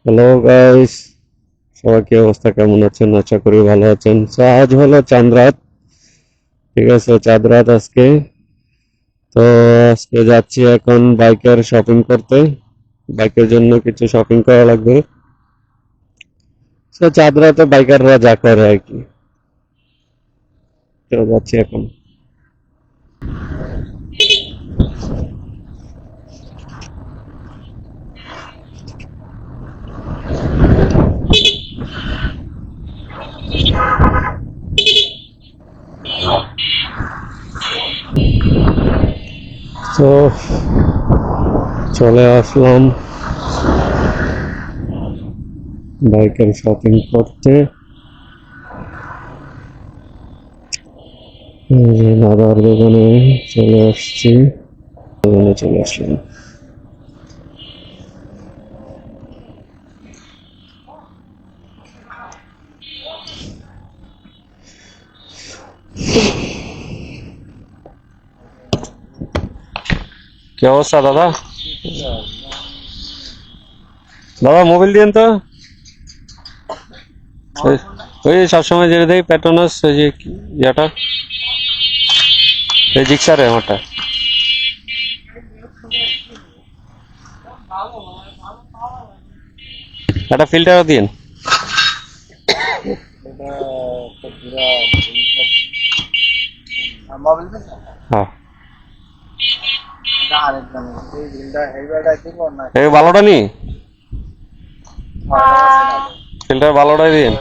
Hello guys, সবাই কি অবস্থা, কেমন আছেন? আশা করি ভালো আছেন। তো আজ হলো চাঁদ রাত, ঠিক আছে, চাঁদ রাত আজকে। তো আজকে যাচ্ছি এখন বাইকের শপিং করতে, বাইকের জন্য কিছু শপিং করা লাগবে। তো চাঁদ রাতে বাইকাররা যা করে আর কি, তো যাচ্ছি এখন। তো চলে আসলাম বাইকের শপিং করতে। এই যে দাদার দোকানে চলে আসছি, দোকানে চলে আসলাম। কি অবস্থা দাদা? দাদা মোবাইল দিয়েন তো। ওই ওই সবসময় যেটা দেখি পেট্রোনাস, ওই যে ইয়েটা, এই জিক্সারে আমারটা একটা ফিল্টারও দিন। হ্যাঁ, এই ভালোটা নি, ফিল্টার ভালোটাই দিন।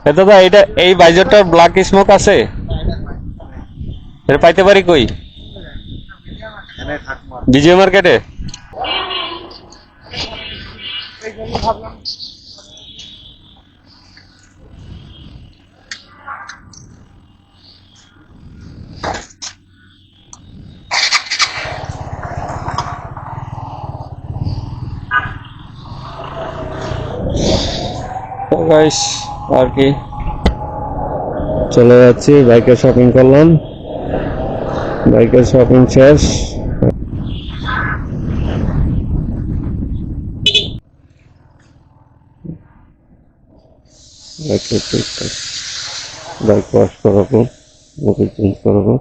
এ দাদা, এটা এই বাইজারটার ব্ল্যাক স্মোক আছে, এটা পাইতে পারি কই? বিজয় মার্কেটে? তো গাইস, আর কি, চলে যাচ্ছি, বাইকের শপিং করলাম, বাইকের শপিং শেষ। বাইকের টুকটাক বাইক ওয়াশ করাবো, মোবিল চেঞ্জ করাবো।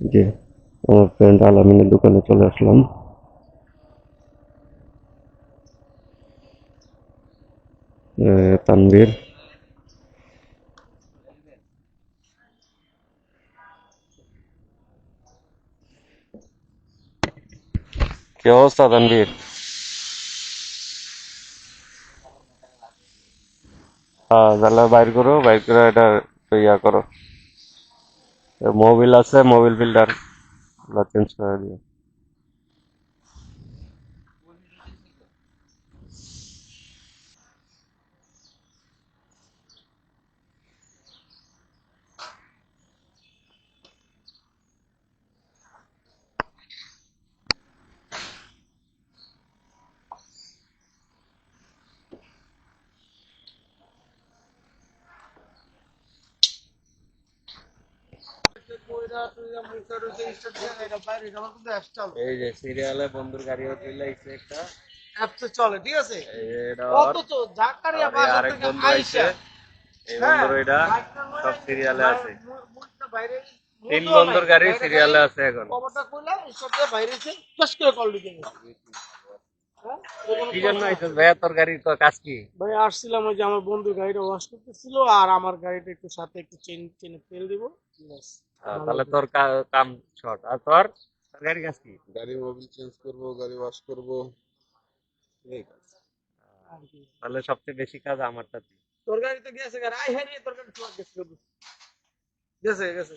যে আমার ফ্রেন্ড আলামিনের দোকানে চলে আসলাম। তানভীর। কি অবস্থা তানভীর? হ্যাঁ, তাহলে বাইর করো, বাইর করে এটা ইয়া করো। মোবিল আছে, মোবিল ফিল্টার চেঞ্জ করে দিও। এই যে সিরিয়ালে বন্ধুর গাড়ি হচ্ছিল একটা, এটা আরেক বন্ধু আইছে, এই বন্ধুর এটা সব সিরিয়ালে আছে, তিন বন্ধুর গাড়ি সিরিয়ালে আছে এখন। কি জন্য আইছিস ভাইয়া, তোর গাড়ির কাজ কি? ভাই আসছিলাম ওই যে আমার বন্ধুর গাড়িটা ওয়াশ করতেছিল, আর আমার গাড়িটা একটু সাথে একটু চেন চেনে তেল দিব। ব্যাস। তাহলে তোর কাম শর্ট। আর তোর তোর গাড়ির কাজ কি? গাড়ি মোবিল চেঞ্জ করব, গাড়ি ওয়াশ করব, এই কাজ। আর কি। তাহলে সবচেয়ে বেশি কাজ আমারটাতে। তোর গাড়িতে গেছে গাড়ি আই হ্যাঁ তোর গাড়ি তোমার গেছে গেছে গেছে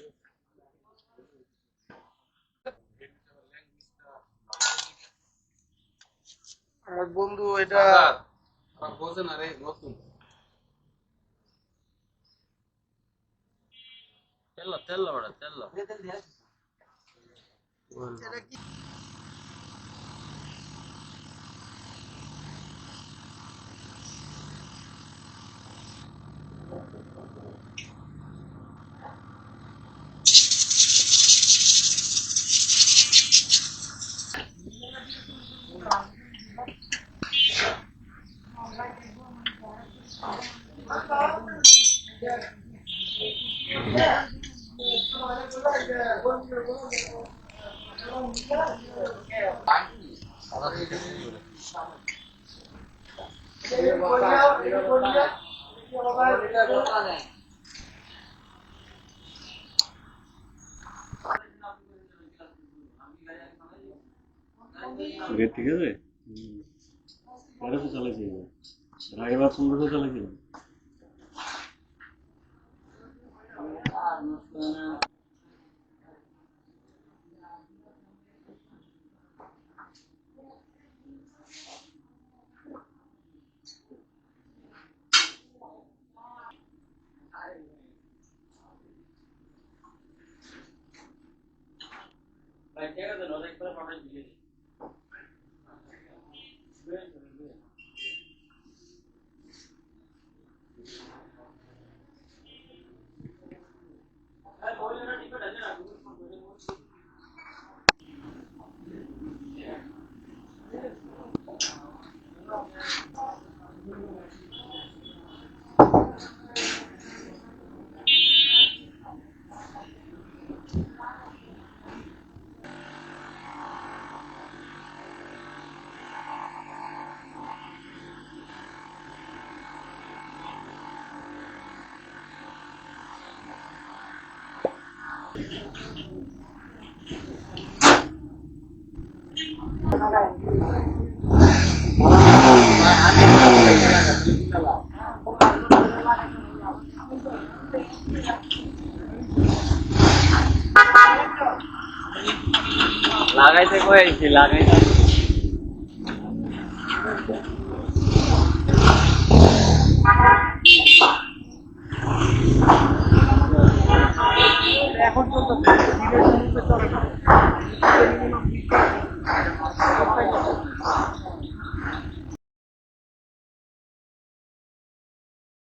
আর বন্ধু এটা আর বোঝেন আরে নতুন তেল তেল ওটা তেল। এটা কি রেট ঠিক আছে? তেরোশো চালাইছি আগেবার 1500 চালাইছিলাম। লাগাইতে কইছি লাগাইতে